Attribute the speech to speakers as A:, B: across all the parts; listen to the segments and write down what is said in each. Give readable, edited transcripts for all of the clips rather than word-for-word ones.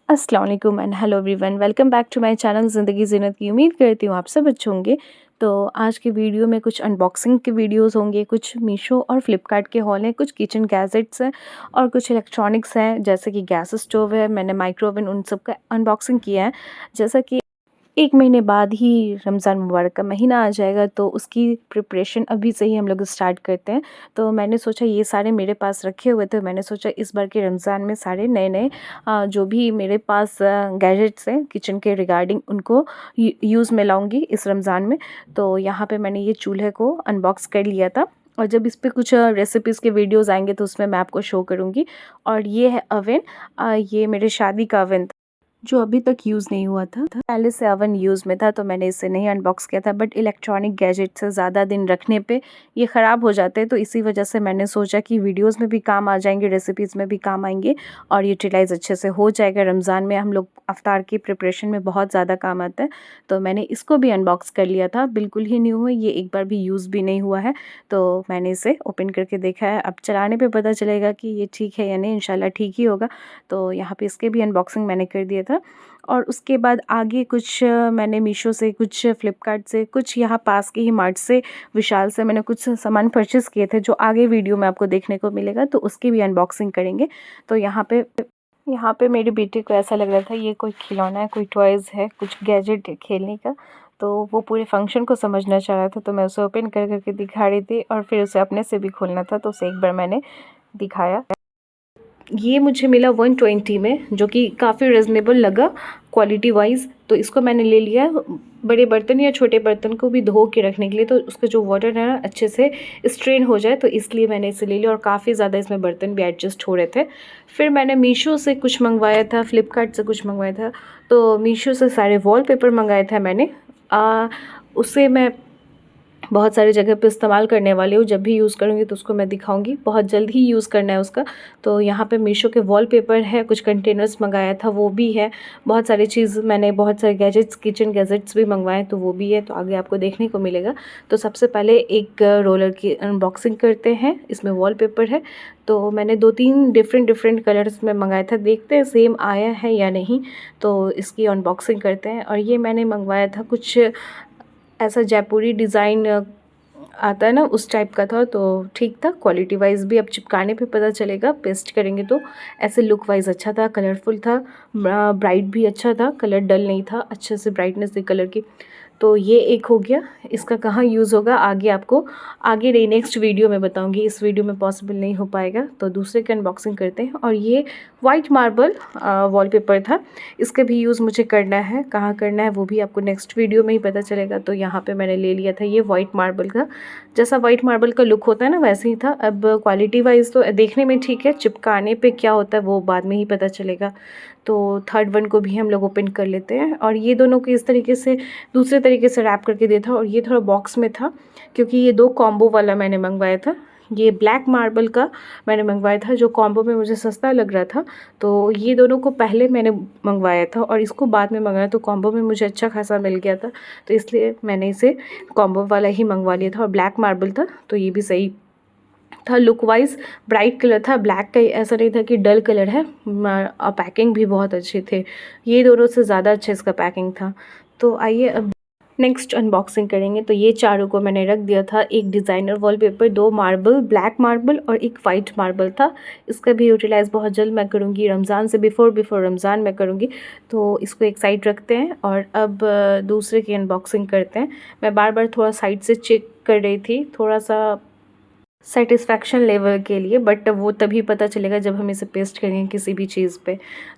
A: अस्सलाम वालेकुम and hello everyone, welcome back to my channel ज़िंदगी ज़ीनत की। उम्मीद करती हूँ आप सब अच्छे होंगे। तो आज की वीडियो में कुछ अनबॉक्सिंग के वीडियोस होंगे, कुछ मीशो और फ्लिपकार्ट के हॉल हैं, कुछ किचन गैजेट्स हैं और कुछ इलेक्ट्रॉनिक्स हैं जैसे कि गैस स्टोव है, मैंने माइक्रो ओवन उन सब का अनबॉक्सिंग किया है। जैसा कि 1 महीने बाद ही रमज़ान मुबारक का महीना आ जाएगा, तो उसकी प्रिपरेशन अभी से ही हम लोग स्टार्ट करते हैं। तो मैंने सोचा ये सारे मेरे पास रखे हुए थे, मैंने सोचा इस बार के रमज़ान में सारे नए-नए जो भी मेरे पास गैजेट्स हैं किचन के रिगार्डिंग उनको यूज़ में लाऊँगी इस रमज़ान में। तो यहाँ पे मैंने ये चूल्हे को अनबॉक्स कर लिया था और जब इस पे कुछ रेसिपीज़ के वीडियोज़ आएँगे तो उसमें मैं आपको शो करूँगी। और ये है अवन, ये मेरे शादी का अवन जो अभी तक यूज़ नहीं हुआ था। पहले से ओवन यूज़ में था तो मैंने इसे नहीं अनबॉक्स किया था, बट इलेक्ट्रॉनिक गैजेट से ज़्यादा दिन रखने पे ये ख़राब हो जाते हैं, तो इसी वजह से मैंने सोचा कि वीडियोस में भी काम आ जाएंगे, रेसिपीज़ में भी काम आएंगे और यूटिलाइज़ अच्छे से हो जाएगा। रमज़ान में हम लोग अफ्तार की प्रिपरेशन में बहुत ज़्यादा काम आता है, तो मैंने इसको भी अनबॉक्स कर लिया था। बिल्कुल ही न्यू है, ये एक बार भी यूज़ भी नहीं हुआ है, तो मैंने इसे ओपन करके देखा है। अब चलाने पर पता चलेगा कि ये ठीक है या नहीं, इंशाल्लाह ठीक ही होगा। तो यहाँ पे इसके भी अनबॉक्सिंग मैंने कर दिया था। और उसके बाद आगे कुछ मैंने मीशो से, कुछ फ्लिपकार्ट से, कुछ यहाँ पास के ही मार्ट से, विशाल से मैंने कुछ सामान परचेज़ किए थे जो आगे वीडियो में आपको देखने को मिलेगा, तो उसकी भी अनबॉक्सिंग करेंगे। तो यहाँ पे मेरी बेटी को ऐसा लग रहा था ये कोई खिलौना है, कोई टॉयज़ है, कुछ गैजेट है खेलने का, तो वो पूरे फंक्शन को समझना चाह रहा था, तो मैं उसे ओपन कर करके दिखा रही थी और फिर उसे अपने से भी खोलना था, तो उसे एक बार मैंने दिखाया। ये मुझे मिला 120 में, जो कि काफ़ी रिजनेबल लगा क्वालिटी वाइज, तो इसको मैंने ले लिया। बड़े बर्तन या छोटे बर्तन को भी धो के रखने के लिए, तो उसका जो वाटर है ना अच्छे से स्ट्रेन हो जाए, तो इसलिए मैंने इसे ले लिया। और काफ़ी ज़्यादा इसमें बर्तन भी एडजस्ट हो रहे थे। फिर मैंने मीशो से कुछ मंगवाया था, फ्लिपकार्ट से कुछ मंगवाया था। तो मीशो से सारे वॉलपेपर मंगाया था मैंने। उससे मैं बहुत सारी जगह पे इस्तेमाल करने वाली हूँ, जब भी यूज़ करूँगी तो उसको मैं दिखाऊंगी, बहुत जल्द ही यूज़ करना है उसका। तो यहाँ पे मीशो के वॉलपेपर है, कुछ कंटेनर्स मंगाया था वो भी है, बहुत सारी चीज़ मैंने, बहुत सारे गैजेट्स, किचन गैजेट्स भी मंगवाए तो वो भी है, तो आगे आपको देखने को मिलेगा। तो सबसे पहले एक रोलर की अनबॉक्सिंग करते हैं। इसमें वॉलपेपर है, तो मैंने 2-3 डिफरेंट कलर्स में मंगाया था, देखते हैं सेम आया है या नहीं, तो इसकी अनबॉक्सिंग करते हैं। और ये मैंने मंगवाया था कुछ ऐसा जयपुरी डिज़ाइन आता है ना, उस टाइप का था, तो ठीक था क्वालिटी वाइज भी। अब चिपकाने पे पता चलेगा, पेस्ट करेंगे तो। ऐसे लुक वाइज अच्छा था, कलरफुल था, ब्राइट भी अच्छा था, कलर डल नहीं था, अच्छे से ब्राइटनेस थी कलर की। तो ये एक हो गया। इसका कहाँ यूज़ होगा आगे आपको, आगे नहीं, नेक्स्ट वीडियो में बताऊंगी, इस वीडियो में पॉसिबल नहीं हो पाएगा। तो दूसरे की अनबॉक्सिंग करते हैं। और ये वाइट मार्बल वॉलपेपर था, इसका भी यूज़ मुझे करना है, कहाँ करना है वो भी आपको नेक्स्ट वीडियो में ही पता चलेगा। तो यहाँ पे मैंने ले लिया था ये वाइट मार्बल का, जैसा वाइट मार्बल का लुक होता है ना वैसे ही था। अब क्वालिटी वाइज तो देखने में ठीक है, चिपकाने पे क्या होता है वो बाद में ही पता चलेगा। तो थर्ड वन को भी हम लोग ओपन कर लेते हैं। और ये दोनों को इस तरीके से, दूसरे तरीके से रैप करके दिया था, और ये थोड़ा बॉक्स में था क्योंकि ये 2 कॉम्बो वाला मैंने मंगवाया था। ये ब्लैक मार्बल का मैंने मंगवाया था जो कॉम्बो में मुझे सस्ता लग रहा था, तो ये दोनों को पहले मैंने मंगवाया था और इसको बाद में मंगाया, तो कॉम्बो में मुझे अच्छा खासा मिल गया था, तो इसलिए मैंने इसे कॉम्बो वाला ही मंगवा लिया था। और ब्लैक मार्बल था तो ये भी सही था, लुक वाइज ब्राइट कलर था, ब्लैक का ऐसा नहीं था कि डल कलर है। और पैकिंग भी बहुत अच्छे थे, ये दोनों से ज़्यादा अच्छा इसका पैकिंग था। तो आइए अब नेक्स्ट अनबॉक्सिंग करेंगे। तो ये चारों को मैंने रख दिया था, एक designer wallpaper, 2 marble, black marble और एक वाइट मार्बल था। इसका भी यूटिलाइज़ बहुत जल्द मैं करूँगी, रमज़ान से बिफोर रमज़ान मैं करूँगी, तो इसको एक साइड रखते हैं। और अब दूसरे की अनबॉक्सिंग करते हैं। मैं बार बार थोड़ा साइड से चेक कर रही थी, थोड़ा सा सेटिस्फैक्शन लेवल के लिए, बट वो तभी पता चलेगा जब हम इसे पेस्ट करेंगे किसी भी चीज़ पे।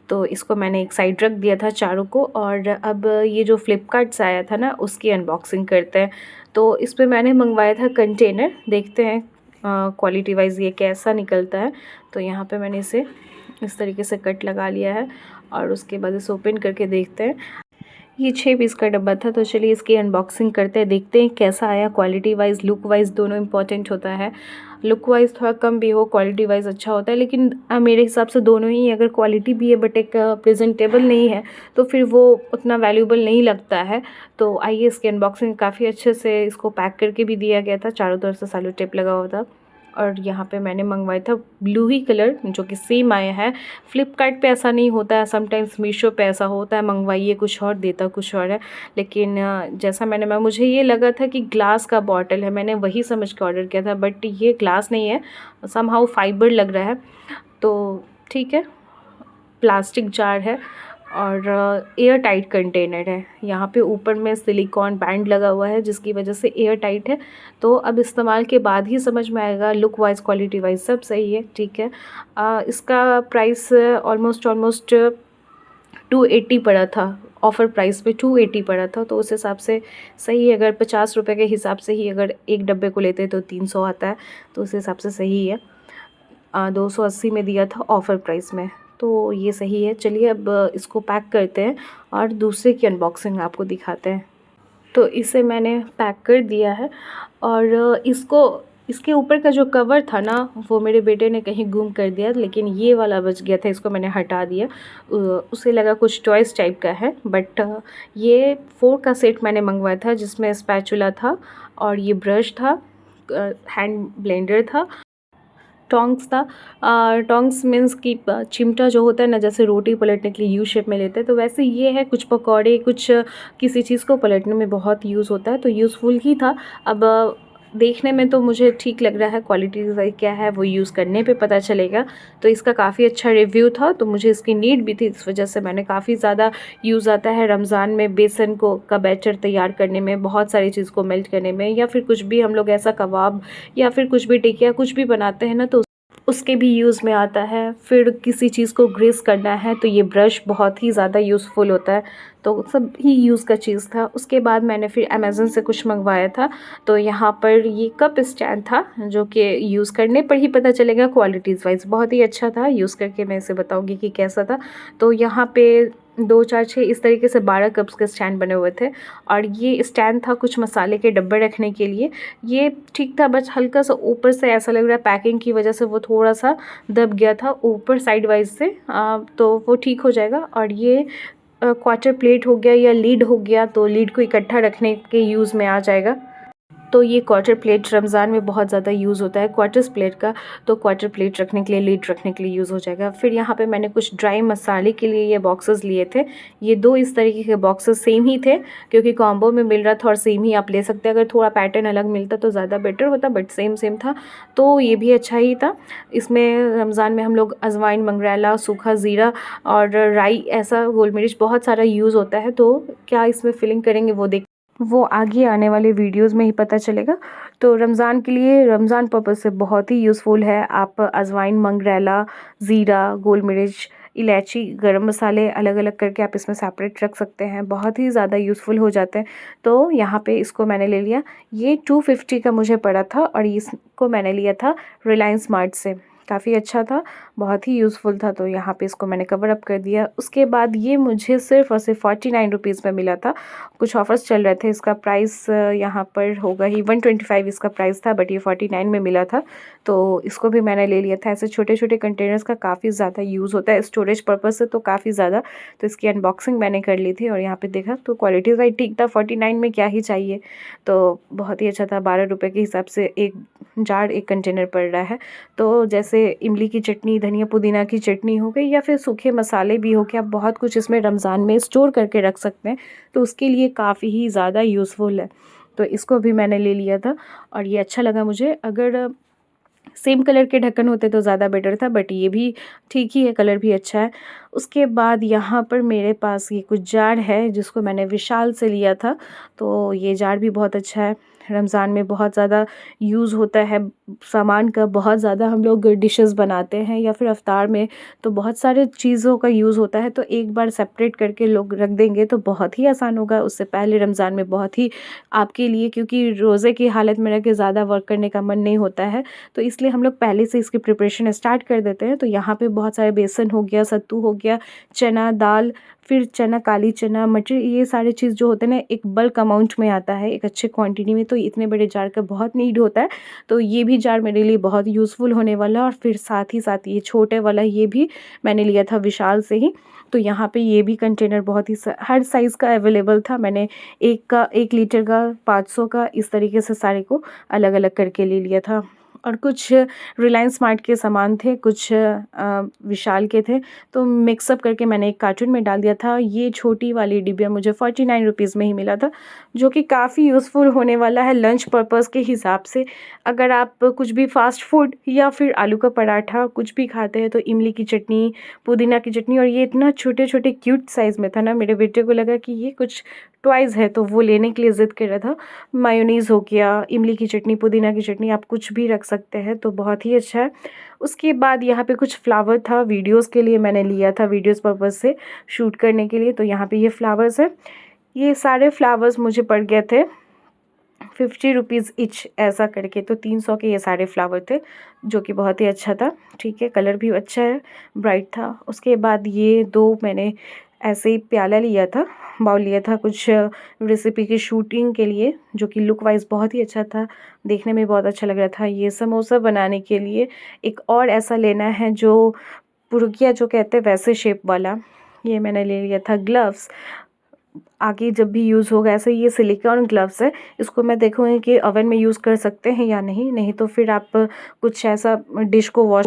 A: तो इसको मैंने एक साइड रख दिया था चारों को। और अब ये जो फ्लिपकार्ट से आया था ना, उसकी अनबॉक्सिंग करते हैं। तो इस पर मैंने मंगवाया था कंटेनर, देखते हैं क्वालिटी वाइज ये कैसा निकलता है। तो यहाँ पे मैंने इसे इस तरीके से कट लगा लिया है और उसके बाद इसे ओपन करके देखते हैं। ये 6 पीस का डब्बा था, तो चलिए इसकी अनबॉक्सिंग करते हैं, देखते हैं कैसा आया। क्वालिटी वाइज, लुक वाइज दोनों इंपॉर्टेंट होता है। लुक वाइज थोड़ा कम भी हो, क्वालिटी वाइज अच्छा होता है, लेकिन मेरे हिसाब से दोनों ही, अगर क्वालिटी भी है बट एक प्रेजेंटेबल नहीं है तो फिर वो उतना वैल्यूबल नहीं लगता है। तो आइए इसकी अनबॉक्सिंग, काफ़ी अच्छे से इसको पैक करके भी दिया गया था, चारों तरफ से सेलो टेप लगा हुआ था। और यहाँ पे मैंने मंगवाया था ब्लू ही कलर, जो कि सेम आया है। फ्लिपकार्ट पे ऐसा नहीं होता है, समटाइम्स मीशो पे ऐसा होता है, मंगवाइए कुछ और देता कुछ और है। लेकिन जैसा मैं मुझे ये लगा था कि ग्लास का बॉटल है, मैंने वही समझ के ऑर्डर किया था, बट ये ग्लास नहीं है, समहाउ फाइबर लग रहा है। तो ठीक है, प्लास्टिक जार है और एयर टाइट कंटेनर है। यहाँ पे ऊपर में सिलिकॉन बैंड लगा हुआ है, जिसकी वजह से एयर टाइट है। तो अब इस्तेमाल के बाद ही समझ में आएगा, लुक वाइज क्वालिटी वाइज सब सही है, ठीक है। इसका प्राइस ऑलमोस्ट 280 पड़ा था, ऑफ़र प्राइस पे 280 पड़ा था, तो उस हिसाब से सही है। अगर 50 रुपये के हिसाब से ही अगर एक डब्बे को लेते तो 300 आता है, तो उस हिसाब से सही है। 280 में दिया था ऑफ़र प्राइस में, तो ये सही है। चलिए अब इसको पैक करते हैं और दूसरे की अनबॉक्सिंग आपको दिखाते हैं। तो इसे मैंने पैक कर दिया है और इसके ऊपर का जो कवर था ना, वो मेरे बेटे ने कहीं गुम कर दिया, लेकिन ये वाला बच गया था, इसको मैंने हटा दिया। उसे लगा कुछ टॉयज़ टाइप का है, बट ये 4 का सेट मैंने मंगवाया था, जिसमें स्पैचुला था और ये ब्रश था, हैंड ब्लेंडर था, टोंग्स था। टोंग्स मीन्स कि चिमटा जो होता है ना, जैसे रोटी पलटने के लिए यू शेप में लेते हैं, तो वैसे ये है, कुछ पकौड़े, कुछ किसी चीज़ को पलटने में बहुत यूज़ होता है, तो यूज़फुल ही था। अब देखने में तो मुझे ठीक लग रहा है, क्वालिटी क्या है वो यूज़ करने पे पता चलेगा। तो इसका काफ़ी अच्छा रिव्यू था, तो मुझे इसकी नीड भी थी, इस वजह से मैंने काफ़ी ज़्यादा यूज़ आता है रमज़ान में बेसन का बैटर तैयार करने में, बहुत सारी चीज़ को मेल्ट करने में, या फिर कुछ भी हम लोग ऐसा कबाब या फिर कुछ भी टिकिया कुछ भी बनाते हैं ना, तो उसके भी यूज़ में आता है। फिर किसी चीज़ को ग्रीस करना है तो ये ब्रश बहुत ही ज़्यादा यूज़फुल होता है, तो सब ही यूज़ का चीज़ था। उसके बाद मैंने फिर अमेज़न से कुछ मंगवाया था, तो यहाँ पर ये कप स्टैंड था, जो कि यूज़ करने पर ही पता चलेगा, क्वालिटीज़ वाइज बहुत ही अच्छा था। यूज़ करके मैं इसे बताऊँगी कि कैसा था। तो यहाँ पे 2 4 6 इस तरीके से 12 कप्स के स्टैंड बने हुए थे, और ये स्टैंड था कुछ मसाले के डब्बे रखने के लिए। ये ठीक था, बस हल्का सा ऊपर से ऐसा लग रहा है पैकिंग की वजह से वो थोड़ा सा दब गया था ऊपर साइड वाइज से, तो वो ठीक हो जाएगा। और ये क्वार्टर प्लेट हो गया या लीड हो गया, तो लीड को इकट्ठा रखने के यूज़ में आ जाएगा। तो ये क्वार्टर प्लेट रमज़ान में बहुत ज़्यादा यूज़ होता है, क्वार्टर्स प्लेट का, तो क्वार्टर प्लेट रखने के लिए, लीड रखने के लिए यूज़ हो जाएगा। फिर यहाँ पे मैंने कुछ ड्राई मसाले के लिए ये बॉक्सेस लिए थे। ये 2 इस तरीके के बॉक्सेस सेम ही थे, क्योंकि कॉम्बो में मिल रहा था और सेम ही आप ले सकते हैं। अगर थोड़ा पैटर्न अलग मिलता तो ज़्यादा बेटर होता, बट सेम था, तो ये भी अच्छा ही था। इसमें रमज़ान में हम लोग अजवाइन, मंगरेला, सूखा ज़ीरा और राई, ऐसा गोल मिर्च बहुत सारा यूज़ होता है। तो क्या इसमें फिलिंग करेंगे वो आगे आने वाले वीडियोस में ही पता चलेगा। तो रमज़ान के लिए, रमज़ान पर्पज़ से बहुत ही यूज़फुल है। आप अजवाइन, मंगरेला, ज़ीरा, गोल मिर्च, इलायची, गरम मसाले अलग अलग करके आप इसमें सेपरेट रख सकते हैं, बहुत ही ज़्यादा यूज़फुल हो जाते हैं। तो यहाँ पे इसको मैंने ले लिया, ये 250 का मुझे पड़ा था, और इसको मैंने लिया था रिलायंस स्मार्ट से। काफ़ी अच्छा था, बहुत ही यूज़फुल था, तो यहाँ पे इसको मैंने कवर अप कर दिया। उसके बाद ये मुझे सिर्फ़ और सिर्फ 49 रुपीज़ में मिला था। कुछ ऑफ़र्स चल रहे थे, इसका प्राइस यहाँ पर होगा ही 125 इसका प्राइस था, बट ये 49 में मिला था, तो इसको भी मैंने ले लिया था। ऐसे छोटे छोटे कंटेनर्स का काफ़ी ज़्यादा यूज़ होता है स्टोरेज पर्पज़ से, तो काफ़ी ज़्यादा। तो इसकी अनबॉक्सिंग मैंने कर ली थी और यहाँ पे देखा तो क्वालिटी वाइज ठीक था, 49 में क्या ही चाहिए, तो बहुत ही अच्छा था। 12 रुपये के हिसाब से एक जार, एक कंटेनर पड़ रहा है। तो जैसे इमली की चटनी, धनिया पुदीना की चटनी हो गई, या फिर सूखे मसाले भी हो गया, बहुत कुछ इसमें रमज़ान में स्टोर करके रख सकते हैं, तो उसके लिए काफ़ी ही ज़्यादा यूज़फुल है। तो इसको भी मैंने ले लिया था और ये अच्छा लगा मुझे। अगर सेम कलर के ढक्कन होते तो ज़्यादा बेटर था, बट ये भी ठीक ही है, कलर भी अच्छा है। उसके बाद यहाँ पर मेरे पास ये कुछ जार है, जिसको मैंने विशाल से लिया था, तो ये जार भी बहुत अच्छा है। रमज़ान में बहुत ज़्यादा यूज़ होता है सामान का, बहुत ज़्यादा हम लोग डिशेस बनाते हैं, या फिर अफ्तार में तो बहुत सारे चीज़ों का यूज़ होता है, तो एक बार सेपरेट करके लोग रख देंगे तो बहुत ही आसान होगा। उससे पहले रमज़ान में बहुत ही आपके लिए, क्योंकि रोज़े की हालत में रह के ज़्यादा वर्क करने का मन नहीं होता है, तो इसलिए हम लोग पहले से इसकी प्रिपरेशन स्टार्ट कर देते हैं। तो यहाँ पे बहुत सारे बेसन हो गया, सत्तू हो गया, चना दाल, फिर चना, काली चना, मटर, ये सारे चीज़ जो होते हैं ना, एक बल्क अमाउंट में आता है, एक अच्छे क्वांटिटी में, तो इतने बड़े जार का बहुत नीड होता है। तो ये भी जार मेरे लिए बहुत यूज़फुल होने वाला है। और फिर साथ ही साथ ये छोटे वाला, ये भी मैंने लिया था विशाल से ही। तो यहाँ पे ये भी कंटेनर बहुत ही हर साइज़ का अवेलेबल था। मैंने 1 लीटर का, 500 का, इस तरीके से सारे को अलग अलग करके ले लिया था। और कुछ रिलायंस स्मार्ट के सामान थे, कुछ विशाल के थे, तो मिक्सअप करके मैंने एक कार्टून में डाल दिया था। ये छोटी वाली डिबिया मुझे 49 रुपीज़ में ही मिला था, जो कि काफ़ी यूज़फुल होने वाला है लंच पर्पज़ के हिसाब से। अगर आप कुछ भी फ़ास्ट फूड या फिर आलू का पराठा कुछ भी खाते हैं तो इमली की चटनी, पुदीना की चटनी, और ये इतना छोटे-छोटे क्यूट साइज़ में था ना, मेरे बेटे को लगा कि ये कुछ टॉयज़ है, तो वो लेने के लिए ज़िद कर रहा था। मायोनीज़ हो गया, इमली की चटनी, पुदीना की चटनी, आप कुछ भी रख सकते हैं, तो बहुत ही अच्छा है। उसके बाद यहाँ पे कुछ फ्लावर था, वीडियोज़ के लिए मैंने लिया था, वीडियोज़ पर्पज़ से शूट करने के लिए। तो यहाँ पे ये फ्लावर्स है। ये सारे फ्लावर्स मुझे पड़ गए थे 50 रुपीज़ ईच ऐसा करके, तो 300 के ये सारे फ्लावर थे, जो कि बहुत ही अच्छा था। ठीक है, कलर भी अच्छा है, ब्राइट था। उसके बाद ये 2 मैंने ऐसे ही प्याला लिया था, बाउल लिया था कुछ रेसिपी की शूटिंग के लिए, जो कि लुक वाइज़ बहुत ही अच्छा था, देखने में बहुत अच्छा लग रहा था। ये समोसा बनाने के लिए एक और ऐसा लेना है जो पुरुकिया जो कहते हैं वैसे शेप वाला, ये मैंने ले लिया था। ग्लव्स आगे जब भी यूज़ होगा, ऐसे ये सिलिकॉन ग्लव्स है, इसको मैं देखूँगी कि ओवन में यूज़ कर सकते हैं या नहीं, नहीं तो फिर आप कुछ ऐसा डिश को वॉश,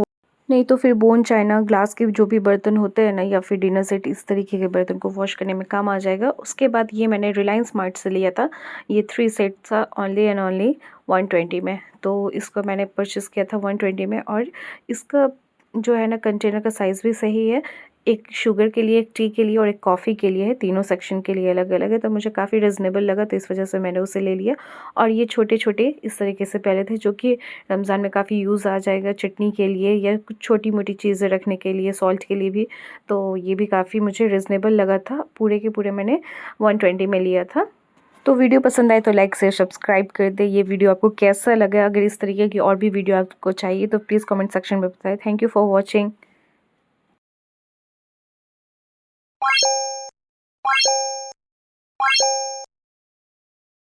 A: नहीं तो फिर बोन चाइना ग्लास के जो भी बर्तन होते हैं ना, या फिर डिनर सेट, इस तरीके के बर्तन को वॉश करने में काम आ जाएगा। उसके बाद ये मैंने रिलायंस स्मार्ट से लिया था, ये 3 सेट था, ओनली एंड ओनली 120 में, तो इसको मैंने परचेज़ किया था 120 में। और इसका जो है ना कंटेनर का साइज़ भी सही है, एक शुगर के लिए, एक टी के लिए और एक कॉफ़ी के लिए है, तीनों सेक्शन के लिए अलग-अलग है, तो मुझे काफ़ी रीज़नेबल लगा, तो इस वजह से मैंने उसे ले लिया। और ये छोटे-छोटे इस तरीके से प्याले थे, जो कि रमज़ान में काफ़ी यूज़ आ जाएगा, चटनी के लिए या कुछ छोटी-मोटी चीज़ें रखने के लिए, सॉल्ट के लिए भी, तो ये भी काफ़ी मुझे रीज़नेबल लगा था। पूरे के पूरे मैंने 120 में लिया था। तो वीडियो पसंद आए तो लाइक शेयर सब्सक्राइब कर दे। ये वीडियो आपको कैसा लगा? अगर इस तरीके की और भी वीडियो आपको चाहिए तो प्लीज़ कमेंट सेक्शन में बताएं। Thank you for watching.